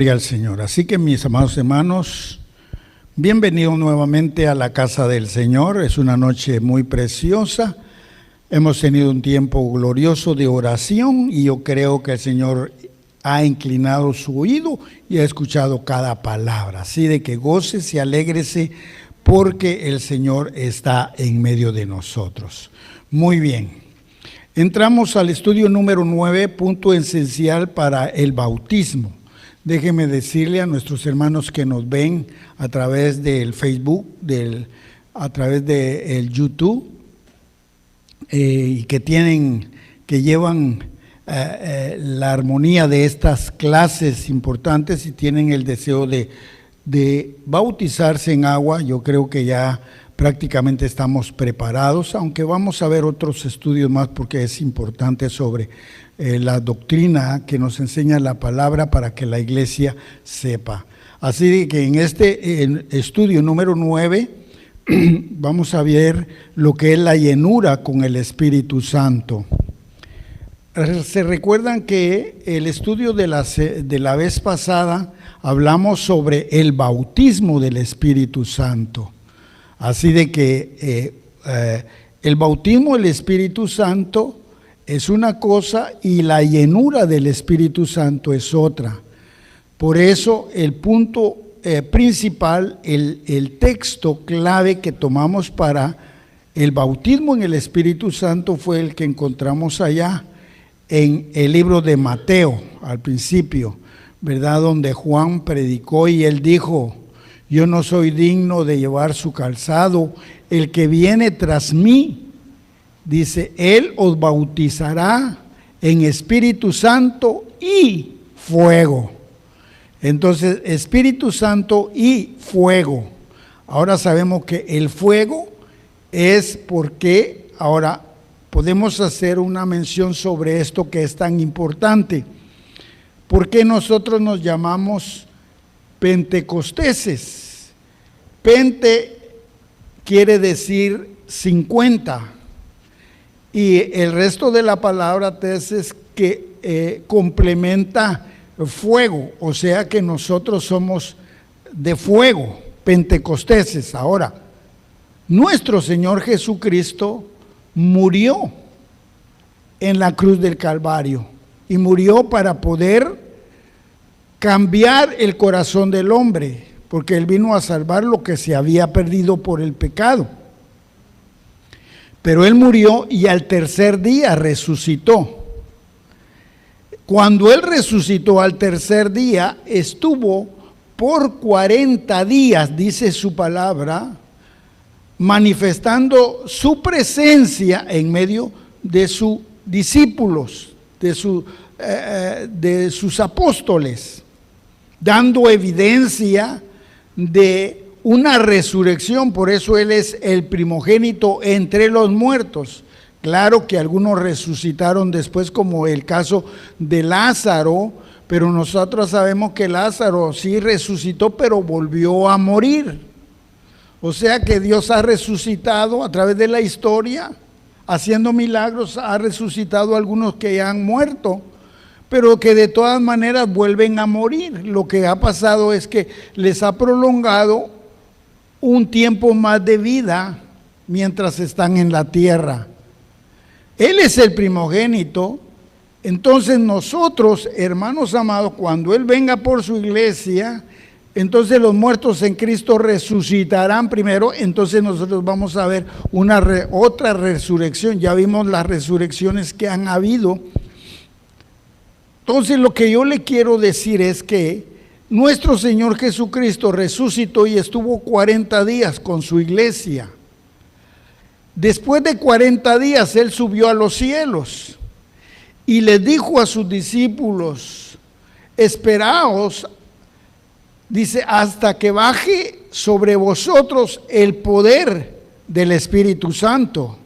Gloria al Señor. Así que, mis amados hermanos, bienvenidos nuevamente a la casa del Señor. Es una noche muy preciosa. Hemos tenido un tiempo glorioso de oración y yo creo que el Señor ha inclinado su oído y ha escuchado cada palabra. Así de que gócese y alégrese porque el Señor está en medio de nosotros. Muy bien. Entramos al estudio número 9, punto esencial para el bautismo. Déjeme decirle a nuestros hermanos que nos ven a través del Facebook, a través del YouTube, y que llevan la armonía de estas clases importantes y tienen el deseo de bautizarse en agua. Yo creo que ya prácticamente estamos preparados, aunque vamos a ver otros estudios más porque es importante sobre la doctrina que nos enseña la palabra para que la iglesia sepa. Así que en este estudio número 9 vamos a ver lo que es la llenura con el Espíritu Santo. Se recuerdan que el estudio de la vez pasada hablamos sobre el bautismo del Espíritu Santo. Así de que el bautismo del Espíritu Santo es una cosa y la llenura del Espíritu Santo es otra. Por eso el punto principal, el texto clave que tomamos para el bautismo en el Espíritu Santo fue el que encontramos allá en el libro de Mateo, al principio, ¿verdad? Donde Juan predicó y él dijo: yo no soy digno de llevar su calzado, el que viene tras mí, dice, él os bautizará en Espíritu Santo y fuego. Entonces, Espíritu Santo y fuego. Ahora sabemos que el fuego es porque, ahora podemos hacer una mención sobre esto que es tan importante. ¿Por qué nosotros nos llamamos pentecosteses? Pente quiere decir 50. Y el resto de la palabra tesis que complementa fuego, o sea que nosotros somos de fuego, pentecosteses. Ahora, nuestro Señor Jesucristo murió en la cruz del Calvario y murió para poder cambiar el corazón del hombre, porque Él vino a salvar lo que se había perdido por el pecado. Pero Él murió y al tercer día resucitó. Cuando Él resucitó al tercer día, estuvo por 40 días, dice su palabra, manifestando su presencia en medio de sus discípulos, de sus apóstoles, dando evidencia de una resurrección. Por eso Él es el primogénito entre los muertos. Claro que algunos resucitaron después, como el caso de Lázaro, pero nosotros sabemos que Lázaro sí resucitó, pero volvió a morir. O sea que Dios ha resucitado a través de la historia, haciendo milagros, ha resucitado a algunos que ya han muerto, pero que de todas maneras vuelven a morir. Lo que ha pasado es que les ha prolongado un tiempo más de vida mientras están en la tierra. Él es el primogénito. Entonces nosotros, hermanos amados, cuando Él venga por su iglesia, entonces los muertos en Cristo resucitarán primero. Entonces nosotros vamos a ver otra resurrección. Ya vimos las resurrecciones que han habido. Entonces lo que yo le quiero decir es que nuestro Señor Jesucristo resucitó y estuvo 40 días con su iglesia. Después de 40 días Él subió a los cielos y les dijo a sus discípulos: esperaos, dice, hasta que baje sobre vosotros el poder del Espíritu Santo.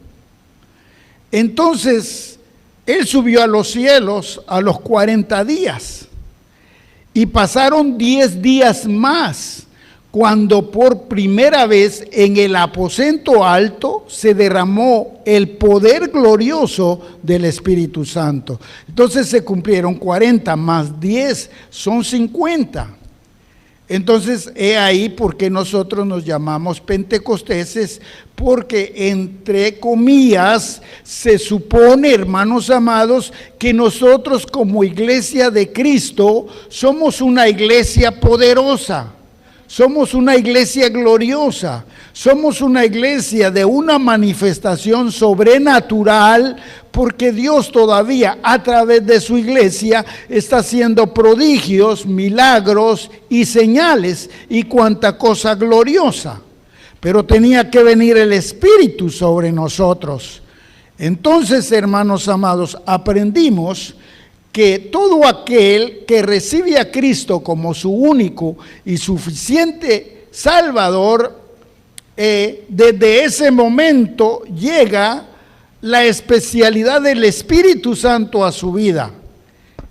Entonces Él subió a los cielos a los 40 días y pasaron 10 días más cuando por primera vez en el aposento alto se derramó el poder glorioso del Espíritu Santo. Entonces se cumplieron 40 más 10 son 50. Entonces, he ahí porque nosotros nos llamamos pentecosteses, porque entre comillas se supone, hermanos amados, que nosotros como iglesia de Cristo somos una iglesia poderosa, somos una iglesia gloriosa, somos una iglesia de una manifestación sobrenatural, porque Dios todavía a través de su iglesia está haciendo prodigios, milagros y señales y cuanta cosa gloriosa. Pero tenía que venir el Espíritu sobre nosotros. Entonces, hermanos amados, aprendimos que todo aquel que recibe a Cristo como su único y suficiente Salvador, desde ese momento llega la especialidad del Espíritu Santo a su vida.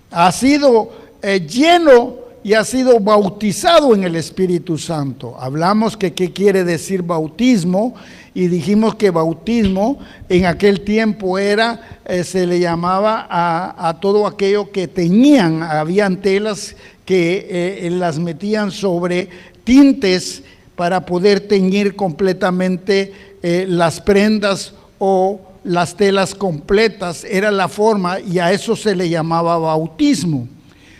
Ha sido lleno y ha sido bautizado en el Espíritu Santo. Hablamos que qué quiere decir bautismo y dijimos que bautismo en aquel tiempo era, se le llamaba a todo aquello que teñían, habían telas que las metían sobre tintes para poder teñir completamente las prendas o las telas completas, era la forma, y a eso se le llamaba bautismo.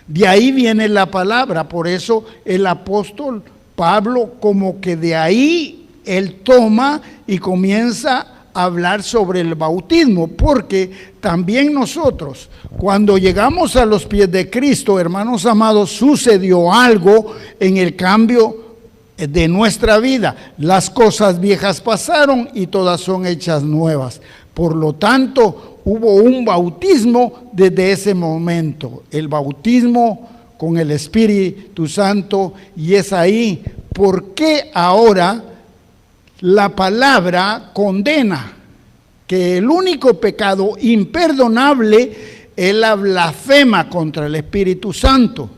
De ahí viene la palabra, por eso el apóstol Pablo como que de ahí él toma y comienza a hablar sobre el bautismo, porque también nosotros cuando llegamos a los pies de Cristo, hermanos amados, sucedió algo en el cambio de nuestra vida. Las cosas viejas pasaron y todas son hechas nuevas. Por lo tanto, hubo un bautismo desde ese momento, el bautismo con el Espíritu Santo, y es ahí porque ahora la palabra condena que el único pecado imperdonable es la blasfema contra el Espíritu Santo.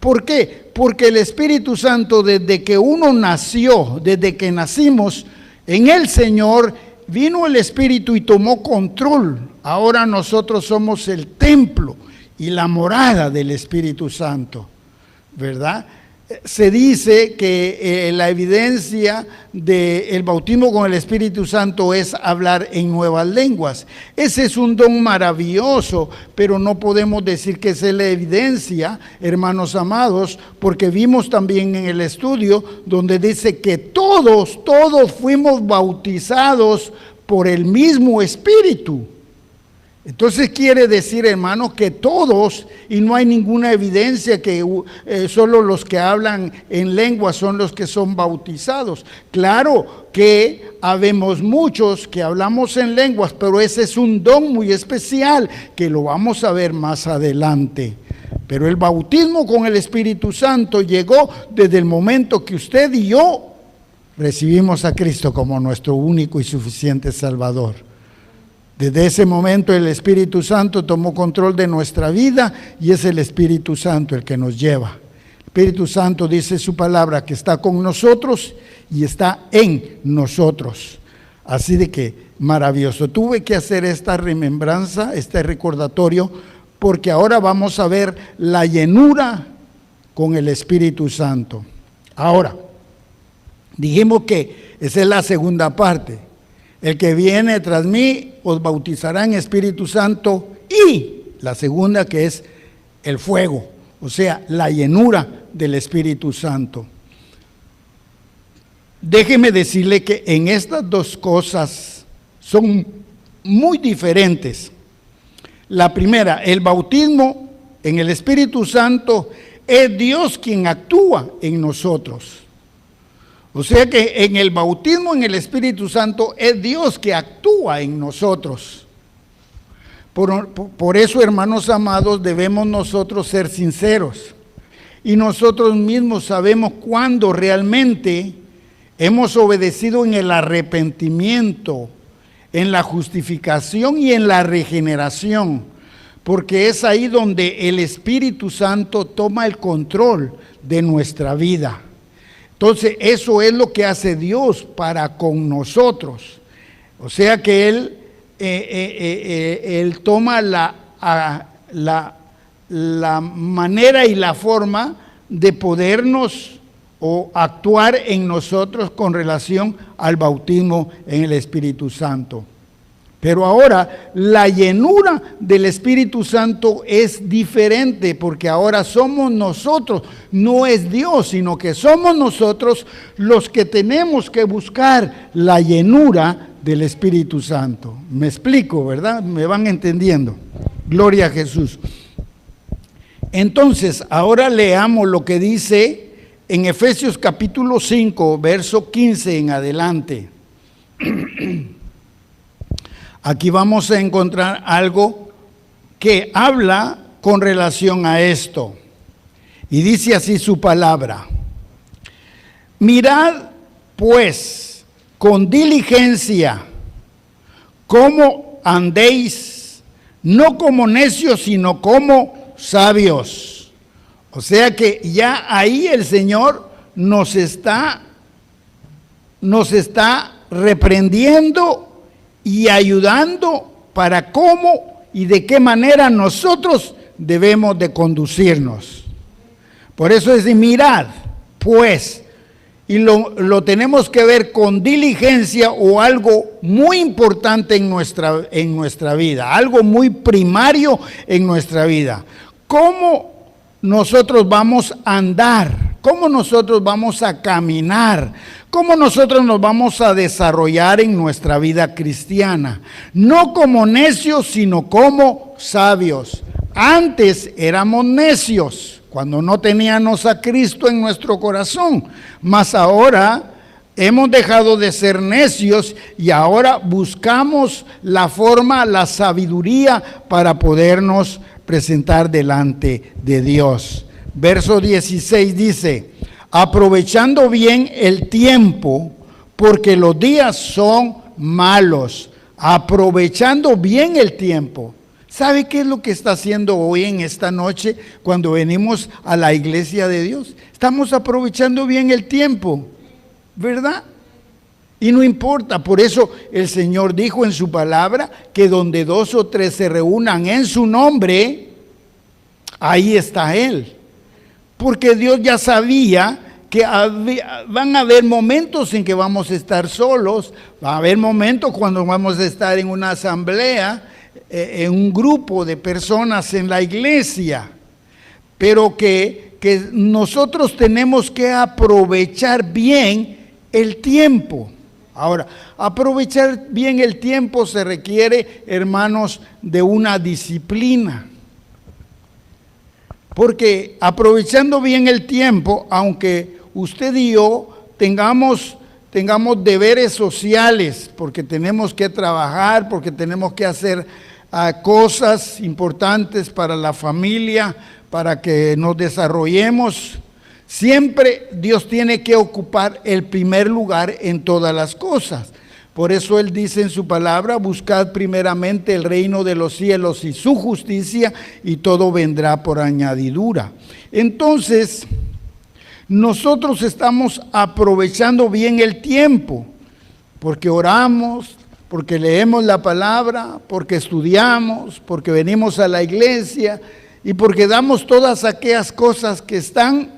¿Por qué? Porque el Espíritu Santo, desde que uno nació, desde que nacimos en el Señor, vino el Espíritu y tomó control. Ahora nosotros somos el templo y la morada del Espíritu Santo, ¿verdad? Se dice que la evidencia del bautismo con el Espíritu Santo es hablar en nuevas lenguas. Ese es un don maravilloso, pero no podemos decir que esa es la evidencia, hermanos amados, porque vimos también en el estudio donde dice que todos fuimos bautizados por el mismo Espíritu. Entonces quiere decir, hermanos, que todos, y no hay ninguna evidencia que solo los que hablan en lengua son los que son bautizados. Claro que habemos muchos que hablamos en lenguas, pero ese es un don muy especial que lo vamos a ver más adelante. Pero el bautismo con el Espíritu Santo llegó desde el momento que usted y yo recibimos a Cristo como nuestro único y suficiente Salvador. Desde ese momento el Espíritu Santo tomó control de nuestra vida y es el Espíritu Santo el que nos lleva. El Espíritu Santo dice su palabra que está con nosotros y está en nosotros. Así de que maravilloso. Tuve que hacer esta remembranza, este recordatorio, porque ahora vamos a ver la llenura con el Espíritu Santo. Ahora, dijimos que esa es la segunda parte. El que viene tras mí os bautizará en Espíritu Santo, y la segunda, que es el fuego, o sea, la llenura del Espíritu Santo. Déjeme decirle que en estas dos cosas son muy diferentes. La primera, el bautismo en el Espíritu Santo, es Dios quien actúa en nosotros. O sea que en el bautismo en el Espíritu Santo es Dios que actúa en nosotros. Por eso, hermanos amados, debemos nosotros ser sinceros. Y nosotros mismos sabemos cuándo realmente hemos obedecido en el arrepentimiento, en la justificación y en la regeneración. Porque es ahí donde el Espíritu Santo toma el control de nuestra vida. Entonces, eso es lo que hace Dios para con nosotros. O sea que Él toma la manera y la forma de podernos o actuar en nosotros con relación al bautismo en el Espíritu Santo. Pero ahora la llenura del Espíritu Santo es diferente, porque ahora somos nosotros, no es Dios, sino que somos nosotros los que tenemos que buscar la llenura del Espíritu Santo. Me explico, ¿verdad? ¿Me van entendiendo? Gloria a Jesús. Entonces, ahora leamos lo que dice en Efesios capítulo 5, verso 15 en adelante. Aquí vamos a encontrar algo que habla con relación a esto. Y dice así su palabra: mirad pues con diligencia cómo andéis, no como necios, sino como sabios. O sea que ya ahí el Señor nos está reprendiendo y ayudando para cómo y de qué manera nosotros debemos de conducirnos. Por eso es de mirad, pues, y lo tenemos que ver con diligencia, o algo muy importante en nuestra vida, algo muy primario en nuestra vida. ¿Cómo nosotros vamos a andar? ¿Cómo nosotros vamos a caminar? ¿Cómo nosotros nos vamos a desarrollar en nuestra vida cristiana? No como necios, sino como sabios. Antes éramos necios, cuando no teníamos a Cristo en nuestro corazón. Mas ahora hemos dejado de ser necios y ahora buscamos la forma, la sabiduría para podernos presentar delante de Dios. Verso 16 dice: aprovechando bien el tiempo, porque los días son malos. Aprovechando bien el tiempo. ¿Sabe qué es lo que está haciendo hoy en esta noche cuando venimos a la iglesia de Dios? Estamos aprovechando bien el tiempo, ¿verdad? Y no importa, por eso el Señor dijo en su palabra que donde 2 o 3 se reúnan en su nombre, ahí está Él. Porque Dios ya sabía que van a haber momentos en que vamos a estar solos, va a haber momentos cuando vamos a estar en una asamblea, en un grupo de personas en la iglesia, pero que nosotros tenemos que aprovechar bien el tiempo. Ahora, aprovechar bien el tiempo se requiere, hermanos, de una disciplina. Porque aprovechando bien el tiempo, aunque usted y yo tengamos deberes sociales, porque tenemos que trabajar, porque tenemos que hacer cosas importantes para la familia, para que nos desarrollemos, siempre Dios tiene que ocupar el primer lugar en todas las cosas. Por eso Él dice en su palabra: buscad primeramente el reino de los cielos y su justicia, y todo vendrá por añadidura. Entonces, nosotros estamos aprovechando bien el tiempo, porque oramos, porque leemos la palabra, porque estudiamos, porque venimos a la iglesia y porque damos todas aquellas cosas que están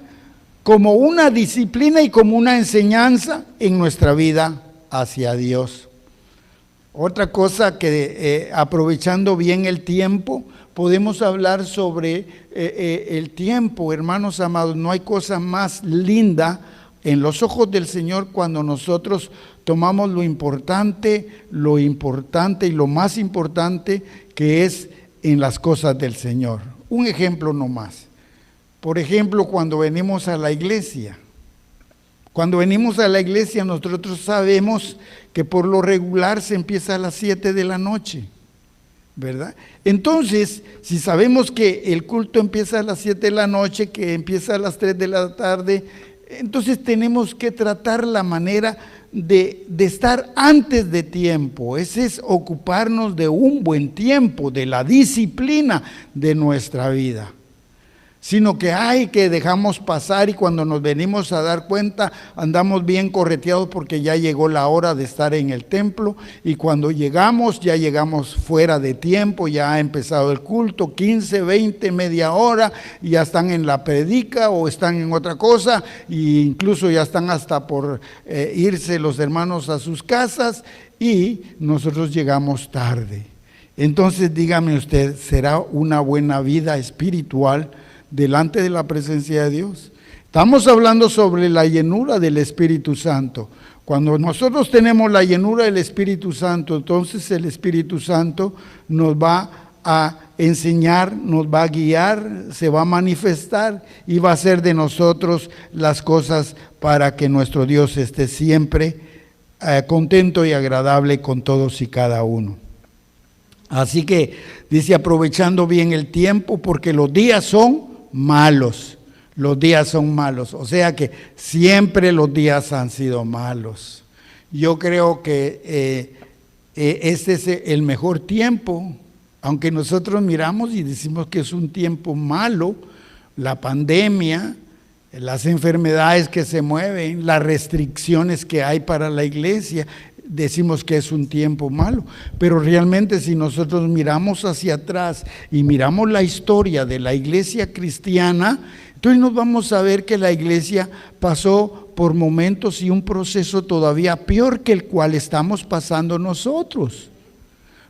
como una disciplina y como una enseñanza en nuestra vida hacia Dios. Otra cosa que aprovechando bien el tiempo, podemos hablar sobre el tiempo, hermanos amados. No hay cosa más linda en los ojos del Señor cuando nosotros tomamos lo importante y lo más importante, que es en las cosas del Señor. Un ejemplo nomás. Por ejemplo, cuando venimos a la iglesia. Cuando venimos a la iglesia, nosotros sabemos que por lo regular se empieza a las 7 de la noche, ¿verdad? Entonces, si sabemos que el culto empieza a las 7 de la noche, que empieza a las 3 de la tarde, entonces tenemos que tratar la manera de estar antes de tiempo. Ese es ocuparnos de un buen tiempo, de la disciplina de nuestra vida. sino que dejamos pasar y cuando nos venimos a dar cuenta andamos bien correteados porque ya llegó la hora de estar en el templo y cuando llegamos ya llegamos fuera de tiempo, ya ha empezado el culto, 15, 20, media hora, y ya están en la predica o están en otra cosa e incluso ya están hasta por irse los hermanos a sus casas y nosotros llegamos tarde. Entonces dígame usted, ¿será una buena vida espiritual delante de la presencia de Dios? Estamos hablando sobre la llenura del Espíritu Santo. Cuando nosotros tenemos la llenura del Espíritu Santo, entonces el Espíritu Santo nos va a enseñar, nos va a guiar, se va a manifestar y va a hacer de nosotros las cosas para que nuestro Dios esté siempre contento y agradable con todos y cada uno. Así que dice, aprovechando bien el tiempo, porque los días son malos. Los días son malos. O sea que siempre los días han sido malos. Yo creo que este es el mejor tiempo, aunque nosotros miramos y decimos que es un tiempo malo, la pandemia, las enfermedades que se mueven, las restricciones que hay para la iglesia, decimos que es un tiempo malo, pero realmente si nosotros miramos hacia atrás y miramos la historia de la iglesia cristiana, entonces nos vamos a ver que la iglesia pasó por momentos y un proceso todavía peor que el cual estamos pasando nosotros.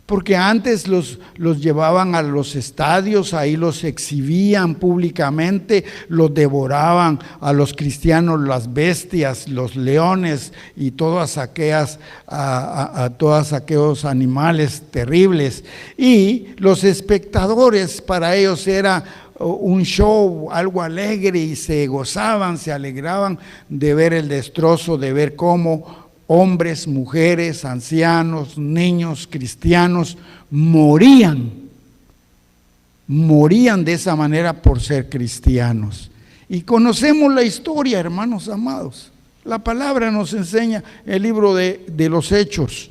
Porque antes los llevaban a los estadios, ahí los exhibían públicamente, los devoraban a los cristianos, las bestias, los leones y todos aquellos animales terribles. Y los espectadores, para ellos era un show, algo alegre, y se gozaban, se alegraban de ver el destrozo, de ver cómo hombres, mujeres, ancianos, niños, cristianos morían de esa manera por ser cristianos. Y conocemos la historia, hermanos amados. La palabra nos enseña, el libro de los Hechos,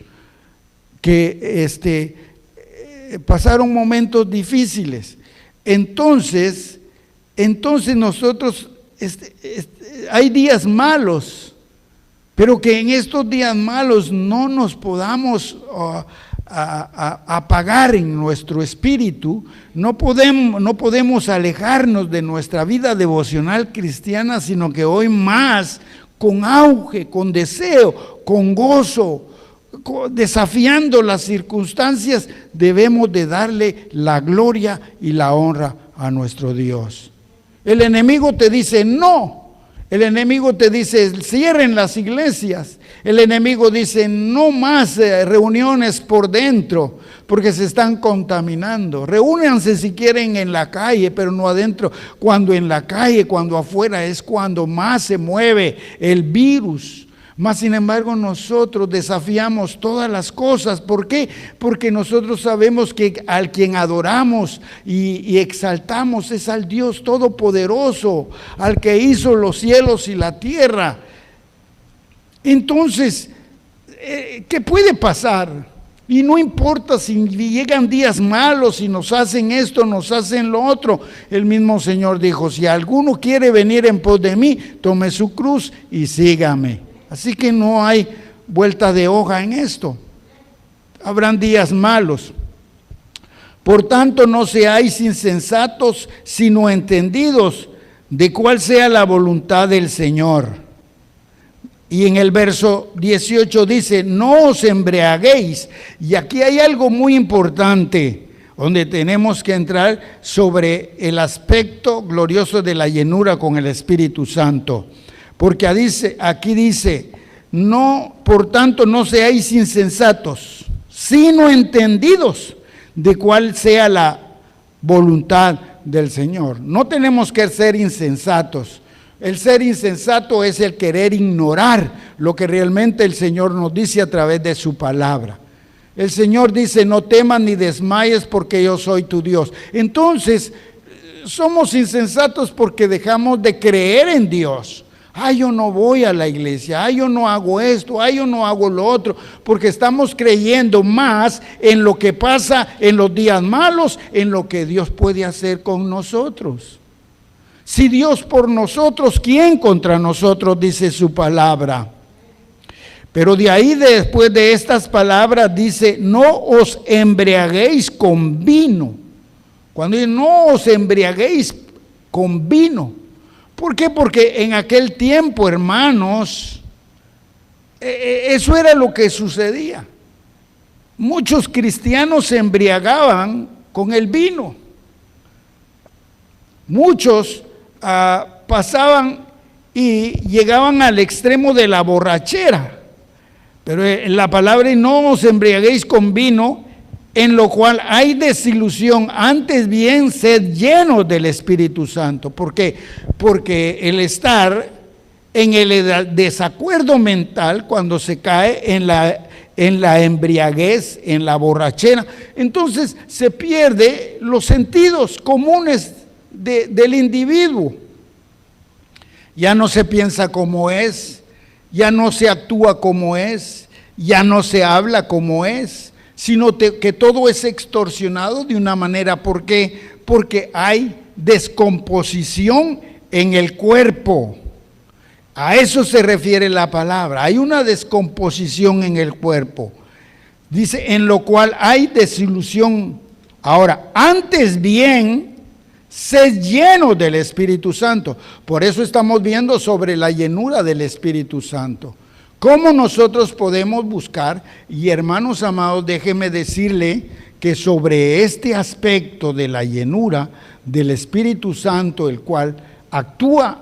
que pasaron momentos difíciles. Entonces nosotros, hay días malos, pero que en estos días malos no nos podamos apagar en nuestro espíritu, no podemos alejarnos de nuestra vida devocional cristiana, sino que hoy más, con auge, con deseo, con gozo, desafiando las circunstancias, debemos de darle la gloria y la honra a nuestro Dios. El enemigo te dice no. El enemigo te dice, cierren las iglesias. El enemigo dice, no más reuniones por dentro, porque se están contaminando. Reúnanse si quieren en la calle, pero no adentro. Cuando en la calle, cuando afuera, es cuando más se mueve el virus. Mas sin embargo nosotros desafiamos todas las cosas. ¿Por qué? Porque nosotros sabemos que al quien adoramos y exaltamos es al Dios Todopoderoso, al que hizo los cielos y la tierra. Entonces, ¿qué puede pasar? Y no importa si llegan días malos, si nos hacen esto, nos hacen lo otro. El mismo Señor dijo, si alguno quiere venir en pos de mí, tome su cruz y sígame. Así que no hay vuelta de hoja en esto. Habrán días malos. Por tanto, no seáis insensatos, sino entendidos de cuál sea la voluntad del Señor. Y en el verso 18 dice, no os embriaguéis. Y aquí hay algo muy importante, donde tenemos que entrar sobre el aspecto glorioso de la llenura con el Espíritu Santo. Porque aquí dice, no, por tanto, no seáis insensatos, sino entendidos de cuál sea la voluntad del Señor. No tenemos que ser insensatos. El ser insensato es el querer ignorar lo que realmente el Señor nos dice a través de su palabra. El Señor dice, no temas ni desmayes porque yo soy tu Dios. Entonces, somos insensatos porque dejamos de creer en Dios. Yo no voy a la iglesia, yo no hago esto, yo no hago lo otro, porque estamos creyendo más en lo que pasa en los días malos, en lo que Dios puede hacer con nosotros. Si Dios por nosotros, ¿quién contra nosotros?, dice su palabra. Pero de ahí, después de estas palabras, dice, no os embriaguéis con vino. Cuando dice, no os embriaguéis con vino. ¿Por qué? Porque en aquel tiempo, hermanos, eso era lo que sucedía. Muchos cristianos se embriagaban con el vino. Muchos pasaban y llegaban al extremo de la borrachera. Pero la palabra, y no os embriaguéis con vino, en lo cual hay desilusión, antes bien sed llenos del Espíritu Santo. ¿Por qué? Porque el estar en el desacuerdo mental, cuando se cae en la embriaguez, en la borrachera, entonces se pierde los sentidos comunes del individuo. Ya no se piensa como es, ya no se actúa como es, ya no se habla como es, sino que todo es extorsionado de una manera. ¿Por qué? Porque hay descomposición en el cuerpo. A eso se refiere la palabra. Hay una descomposición en el cuerpo. Dice, en lo cual hay desilusión. Ahora, antes bien, sed llenos del Espíritu Santo. Por eso estamos viendo sobre la llenura del Espíritu Santo. ¿Cómo nosotros podemos buscar? Y hermanos amados, déjeme decirle que sobre este aspecto de la llenura del Espíritu Santo, el cual actúa,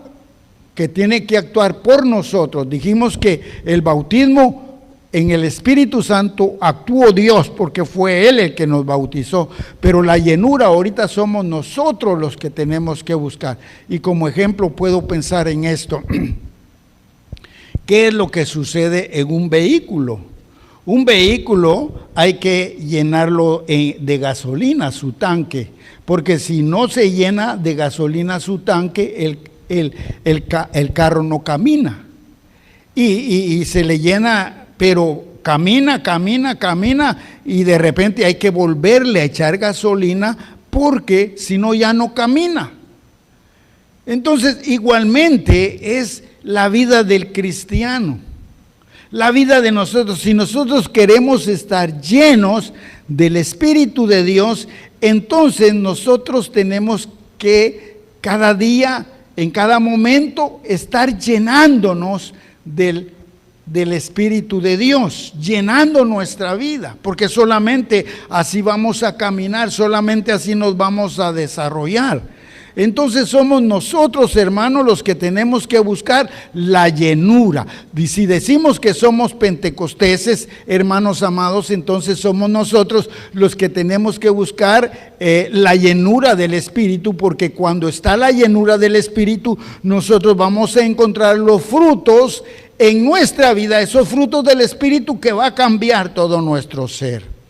que tiene que actuar por nosotros. Dijimos que el bautismo en el Espíritu Santo actuó Dios, porque fue Él el que nos bautizó, pero la llenura ahorita somos nosotros los que tenemos que buscar. Y como ejemplo puedo pensar en esto. ¿Qué es lo que sucede en un vehículo? Un vehículo hay que llenarlo de gasolina, su tanque, porque si no se llena de gasolina su tanque, el carro no camina. Y se le llena, pero camina, y de repente hay que volverle a echar gasolina, porque si no ya no camina. Entonces, igualmente es la vida del cristiano, la vida de nosotros. Si nosotros queremos estar llenos del Espíritu de Dios, entonces nosotros tenemos que cada día, en cada momento, estar llenándonos del Espíritu de Dios, llenando nuestra vida, porque solamente así vamos a caminar, solamente así nos vamos a desarrollar. Entonces somos nosotros, hermanos, los que tenemos que buscar la llenura. Y si decimos que somos pentecosteses, hermanos amados, entonces somos nosotros los que tenemos que buscar la llenura del Espíritu, porque cuando está la llenura del Espíritu, nosotros vamos a encontrar los frutos en nuestra vida, esos frutos del Espíritu que va a cambiar todo nuestro ser.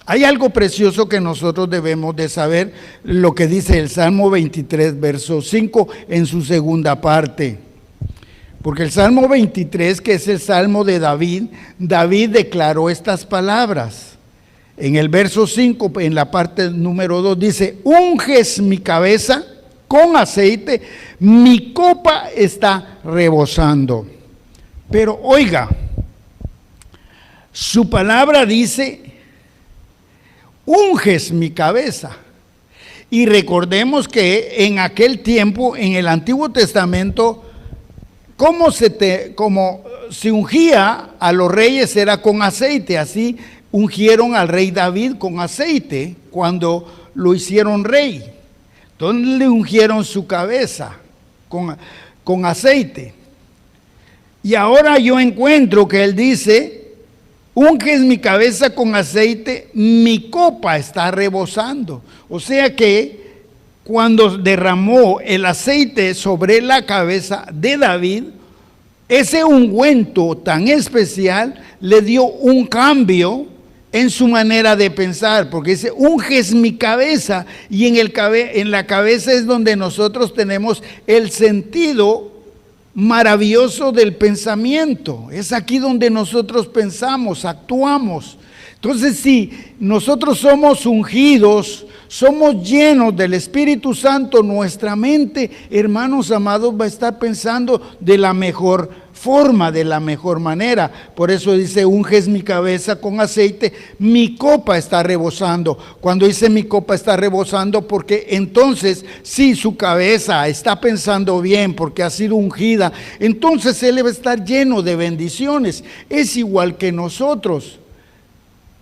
Hay algo precioso que nosotros debemos de saber, lo que dice el Salmo 23, verso 5, en su segunda parte. Porque el Salmo 23, que es el Salmo de David, David declaró estas palabras. En el verso 5, en la parte número 2, dice, unges mi cabeza con aceite, mi copa está rebosando. Pero oiga, su palabra dice, unges mi cabeza. Y recordemos que en aquel tiempo, en el Antiguo Testamento, como se ungía a los reyes era con aceite. Así ungieron al rey David con aceite cuando lo hicieron rey. Entonces le ungieron su cabeza con aceite. Y ahora yo encuentro que él dice, unges mi cabeza con aceite, mi copa está rebosando. O sea que cuando derramó el aceite sobre la cabeza de David, ese ungüento tan especial le dio un cambio en su manera de pensar, porque dice, unges mi cabeza, y en la cabeza es donde nosotros tenemos el sentido maravilloso del pensamiento. Es aquí donde nosotros pensamos, actuamos. Entonces, si nosotros somos ungidos, somos llenos del Espíritu Santo, nuestra mente, hermanos amados, va a estar pensando de la mejor forma, de la mejor manera. Por eso dice, unges mi cabeza con aceite, mi copa está rebosando. Cuando dice mi copa está rebosando, porque entonces, si su cabeza está pensando bien, porque ha sido ungida, entonces él va a estar lleno de bendiciones. Es igual que nosotros.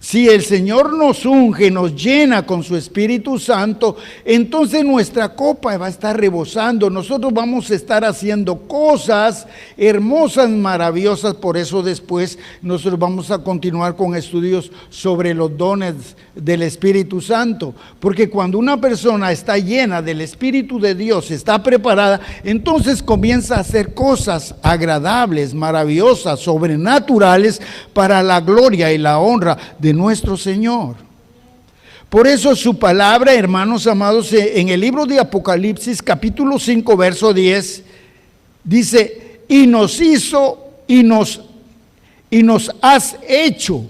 Si el Señor nos unge, nos llena con su Espíritu Santo, entonces nuestra copa va a estar rebosando. Nosotros vamos a estar haciendo cosas hermosas, maravillosas. Por eso después nosotros vamos a continuar con estudios sobre los dones del Espíritu Santo. Porque cuando una persona está llena del Espíritu de Dios, está preparada, entonces comienza a hacer cosas agradables, maravillosas, sobrenaturales para la gloria y la honra de nuestro Señor. Por eso su palabra, hermanos amados, en el libro de Apocalipsis, capítulo 5, verso 10, dice, y nos hizo, y nos has hecho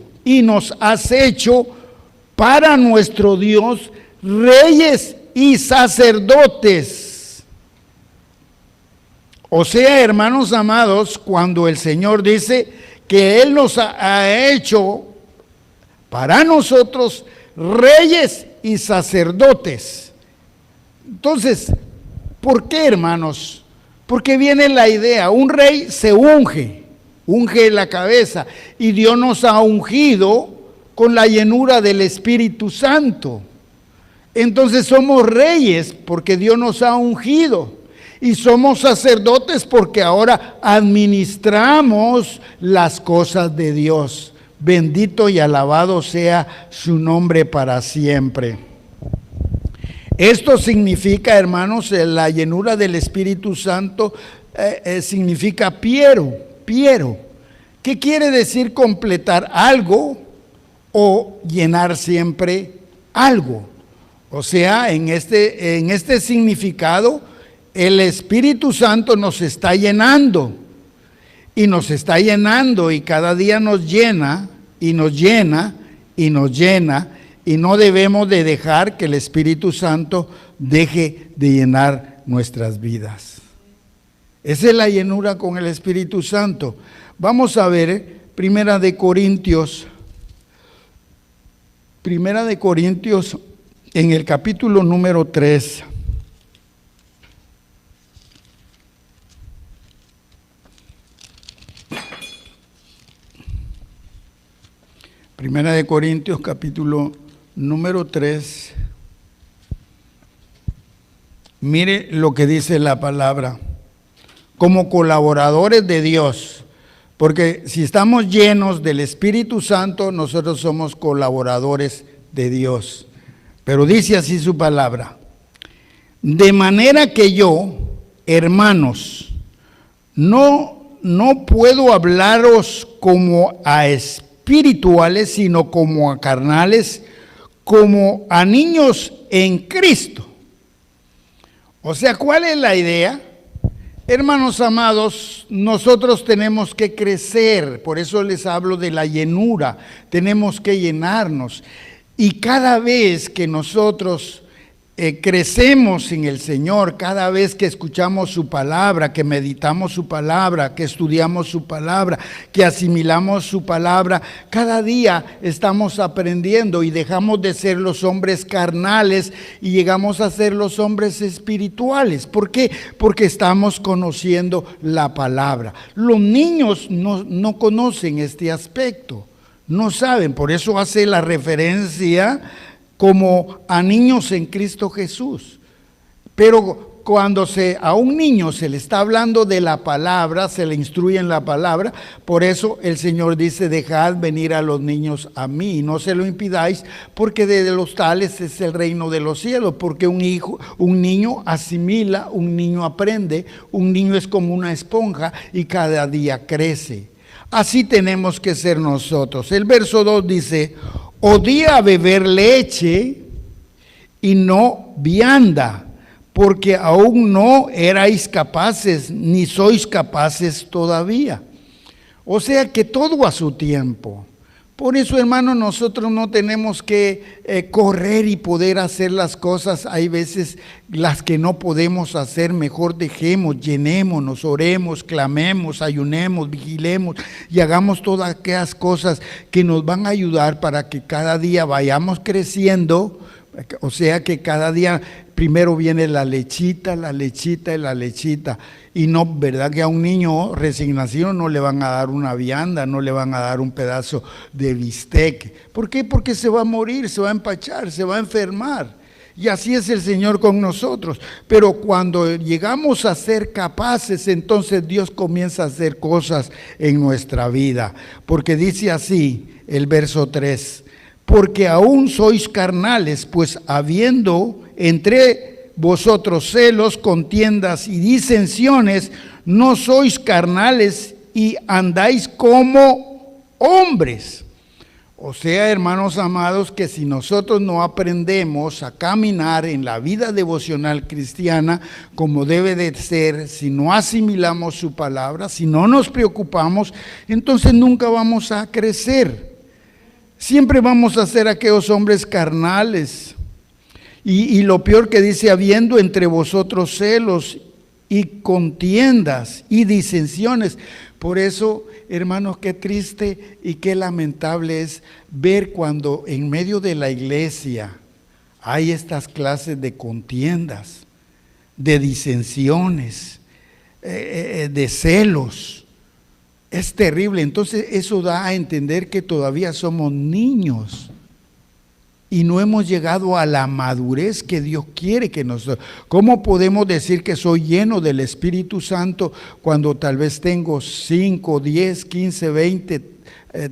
para nuestro Dios reyes y sacerdotes. O sea, hermanos amados, cuando el Señor dice que Él nos ha hecho para nosotros reyes y sacerdotes. Entonces, ¿por qué, hermanos? Porque viene la idea, un rey se unge la cabeza, y Dios nos ha ungido con la llenura del Espíritu Santo. Entonces somos reyes porque Dios nos ha ungido, y somos sacerdotes porque ahora administramos las cosas de Dios. Bendito y alabado sea su nombre para siempre. Esto significa, hermanos, la llenura del Espíritu Santo significa piero. ¿Qué quiere decir completar algo o llenar siempre algo? O sea, en este significado, el Espíritu Santo nos está llenando. Y nos está llenando, y cada día nos llena, y nos llena, y nos llena, y no debemos de dejar que el Espíritu Santo deje de llenar nuestras vidas. Esa es la llenura con el Espíritu Santo. Vamos a ver Primera de Corintios en el capítulo número 3. Primera de Corintios, capítulo número 3. Mire lo que dice la palabra. Como colaboradores de Dios, porque si estamos llenos del Espíritu Santo, nosotros somos colaboradores de Dios. Pero dice así su palabra. De manera que yo, hermanos, no puedo hablaros como a espirituales, sino como a carnales, como a niños en Cristo. O sea, ¿cuál es la idea? Hermanos amados, nosotros tenemos que crecer, por eso les hablo de la llenura, tenemos que llenarnos. Y cada vez que nosotros crecemos en el Señor, cada vez que escuchamos su palabra, que meditamos su palabra, que estudiamos su palabra, que asimilamos su palabra, cada día estamos aprendiendo y dejamos de ser los hombres carnales y llegamos a ser los hombres espirituales. ¿Por qué? Porque estamos conociendo la palabra. Los niños no conocen este aspecto, no saben, por eso hace la referencia como a niños en Cristo Jesús. Pero cuando a un niño se le está hablando de la palabra, se le instruye en la palabra, por eso el Señor dice, dejad venir a los niños a mí, y no se lo impidáis, porque de los tales es el reino de los cielos, porque un niño asimila, un niño aprende, un niño es como una esponja y cada día crece. Así tenemos que ser nosotros. El verso 2 dice, odia beber leche y no vianda, porque aún no erais capaces, ni sois capaces todavía. O sea que todo a su tiempo. Por eso, hermano, nosotros no tenemos que correr y poder hacer las cosas. Hay veces las que no podemos hacer, mejor dejemos, llenémonos, oremos, clamemos, ayunemos, vigilemos y hagamos todas aquellas cosas que nos van a ayudar para que cada día vayamos creciendo. O sea que cada día primero viene la lechita y la lechita. Y no, ¿verdad que a un niño recién nacido no le van a dar una vianda, no le van a dar un pedazo de bistec? ¿Por qué? Porque se va a morir, se va a empachar, se va a enfermar. Y así es el Señor con nosotros. Pero cuando llegamos a ser capaces, entonces Dios comienza a hacer cosas en nuestra vida. Porque dice así el verso 3. Porque aún sois carnales, pues habiendo entre vosotros celos, contiendas y disensiones, no sois carnales y andáis como hombres. O sea, hermanos amados, que si nosotros no aprendemos a caminar en la vida devocional cristiana como debe de ser, si no asimilamos su palabra, si no nos preocupamos, entonces nunca vamos a crecer. Siempre vamos a ser aquellos hombres carnales. Y lo peor que dice, habiendo entre vosotros celos y contiendas y disensiones. Por eso, hermanos, qué triste y qué lamentable es ver cuando en medio de la iglesia hay estas clases de contiendas, de disensiones, de celos. Es terrible. Entonces eso da a entender que todavía somos niños y no hemos llegado a la madurez que Dios quiere que nosotros. ¿Cómo podemos decir que soy lleno del Espíritu Santo cuando tal vez tengo 5, 10, 15, 20,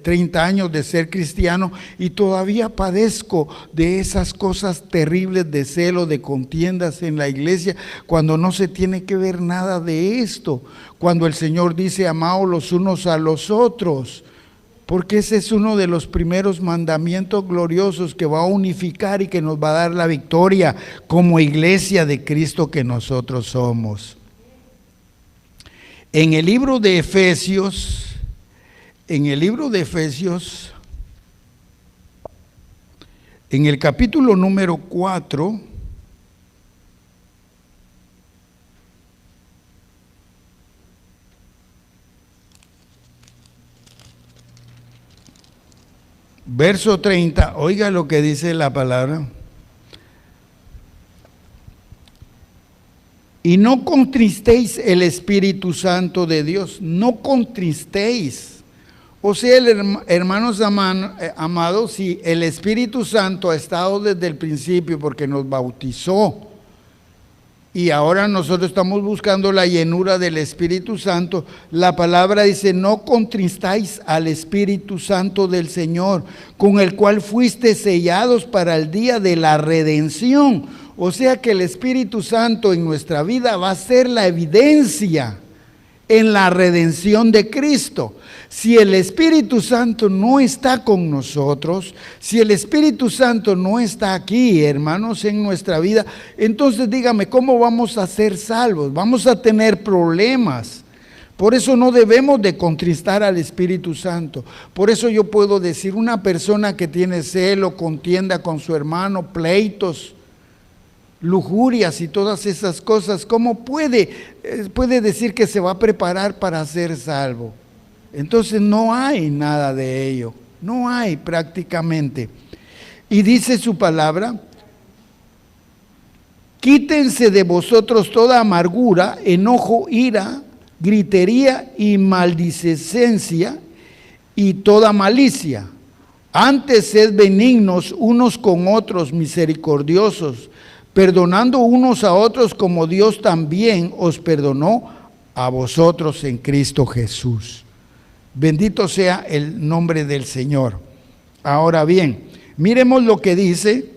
30 años de ser cristiano y todavía padezco de esas cosas terribles de celo, de contiendas en la iglesia, cuando no se tiene que ver nada de esto? Cuando el Señor dice, amaos los unos a los otros, porque ese es uno de los primeros mandamientos gloriosos que va a unificar y que nos va a dar la victoria como iglesia de Cristo que nosotros somos. En el libro de Efesios, en el capítulo número 4, verso 30, oiga lo que dice la palabra. Y no contristéis el Espíritu Santo de Dios, no contristéis. O sea, hermanos amados, si el Espíritu Santo ha estado desde el principio porque nos bautizó y ahora nosotros estamos buscando la llenura del Espíritu Santo, la palabra dice, no contristáis al Espíritu Santo del Señor, con el cual fuiste sellados para el día de la redención. O sea que el Espíritu Santo en nuestra vida va a ser la evidencia en la redención de Cristo. Si el Espíritu Santo no está con nosotros, si el Espíritu Santo no está aquí, hermanos, en nuestra vida, entonces dígame, ¿cómo vamos a ser salvos? Vamos a tener problemas. Por eso no debemos de contristar al Espíritu Santo. Por eso yo puedo decir, una persona que tiene celo, contienda con su hermano, pleitos, lujurias y todas esas cosas, ¿cómo puede decir que se va a preparar para ser salvo? Entonces no hay nada de ello, no hay prácticamente. Y dice su palabra, quítense de vosotros toda amargura, enojo, ira, gritería y maldicencia y toda malicia. Antes sed benignos unos con otros, misericordiosos, perdonando unos a otros como Dios también os perdonó a vosotros en Cristo Jesús. Bendito sea el nombre del Señor. Ahora bien, miremos lo que dice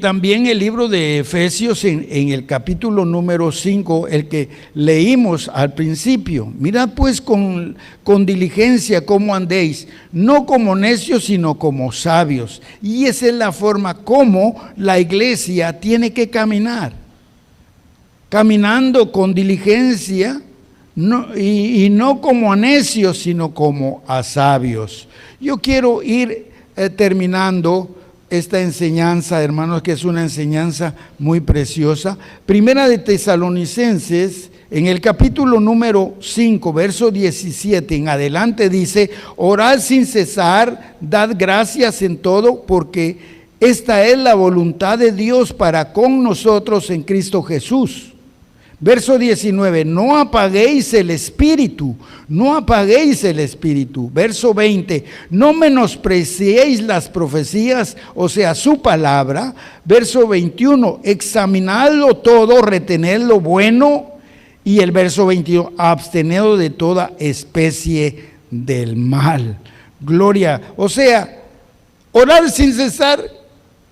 también el libro de Efesios en el capítulo número 5, el que leímos al principio. Mirad pues con diligencia cómo andéis, no como necios, sino como sabios. Y esa es la forma como la iglesia tiene que caminar. Caminando con diligencia, y no como a necios, sino como a sabios. Yo quiero ir terminando esta enseñanza, hermanos, que es una enseñanza muy preciosa. Primera de Tesalonicenses, en el capítulo número 5, verso 17 en adelante dice: orad sin cesar, dad gracias en todo, porque esta es la voluntad de Dios para con nosotros en Cristo Jesús. Verso 19, no apaguéis el espíritu, no apaguéis el espíritu. Verso 20, no menospreciéis las profecías, o sea, su palabra. Verso 21, examinadlo todo, retened lo bueno. Y el verso 22, abstenedo de toda especie del mal. Gloria, o sea, orar sin cesar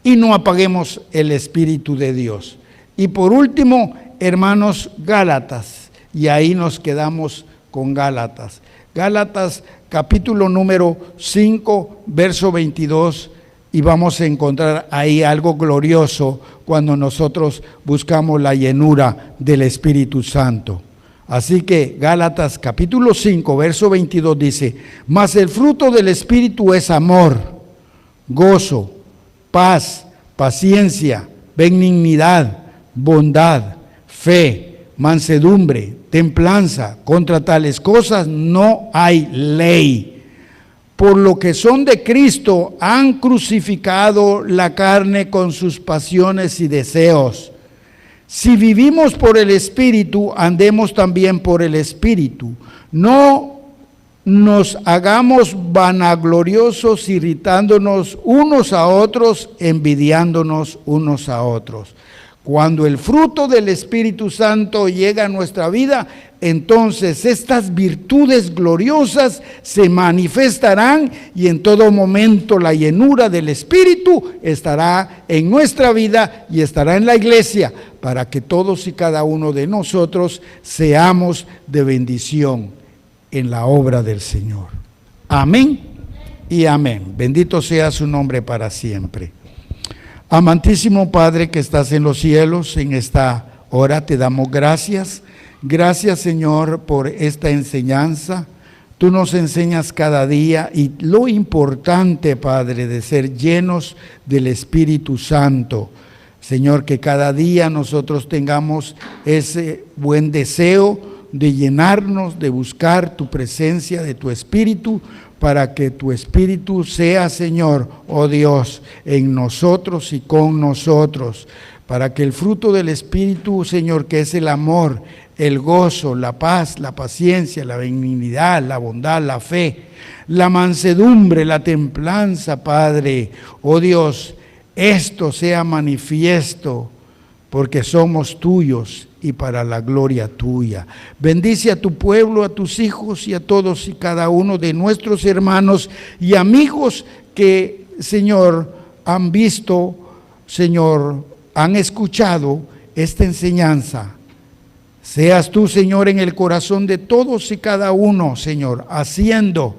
y no apaguemos el espíritu de Dios. Y por último, hermanos, Gálatas, y ahí nos quedamos con Gálatas. Gálatas capítulo número 5, verso 22, y vamos a encontrar ahí algo glorioso cuando nosotros buscamos la llenura del Espíritu Santo. Así que Gálatas capítulo 5, verso 22 dice: mas el fruto del Espíritu es amor, gozo, paz, paciencia, benignidad, bondad, fe, mansedumbre, templanza. Contra tales cosas no hay ley. Por lo que son de Cristo, han crucificado la carne con sus pasiones y deseos. Si vivimos por el Espíritu, andemos también por el Espíritu. No nos hagamos vanagloriosos, irritándonos unos a otros, envidiándonos unos a otros. Cuando el fruto del Espíritu Santo llega a nuestra vida, entonces estas virtudes gloriosas se manifestarán y en todo momento la llenura del Espíritu estará en nuestra vida y estará en la iglesia, para que todos y cada uno de nosotros seamos de bendición en la obra del Señor. Amén y amén. Bendito sea su nombre para siempre. Amantísimo Padre que estás en los cielos, en esta hora te damos gracias. Gracias, Señor, por esta enseñanza. Tú nos enseñas cada día y lo importante, Padre, de ser llenos del Espíritu Santo. Señor, que cada día nosotros tengamos ese buen deseo de llenarnos, de buscar tu presencia, de tu Espíritu, para que tu Espíritu sea, Señor, oh Dios, en nosotros y con nosotros, para que el fruto del Espíritu, Señor, que es el amor, el gozo, la paz, la paciencia, la benignidad, la bondad, la fe, la mansedumbre, la templanza, Padre, oh Dios, esto sea manifiesto, porque somos tuyos y para la gloria tuya. Bendice a tu pueblo, a tus hijos y a todos y cada uno de nuestros hermanos y amigos que, Señor, han visto, Señor, han escuchado esta enseñanza. Seas tú, Señor, en el corazón de todos y cada uno, Señor, haciendo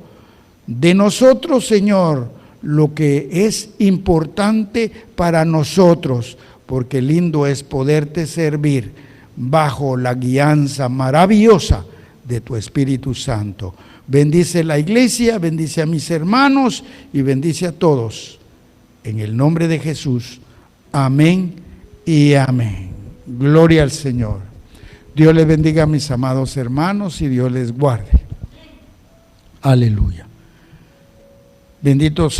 de nosotros, Señor, lo que es importante para nosotros, porque lindo es poderte servir bajo la guianza maravillosa de tu Espíritu Santo. Bendice la iglesia, bendice a mis hermanos y bendice a todos. En el nombre de Jesús. Amén y amén. Gloria al Señor. Dios les bendiga a mis amados hermanos y Dios les guarde. Aleluya. Bendito sea.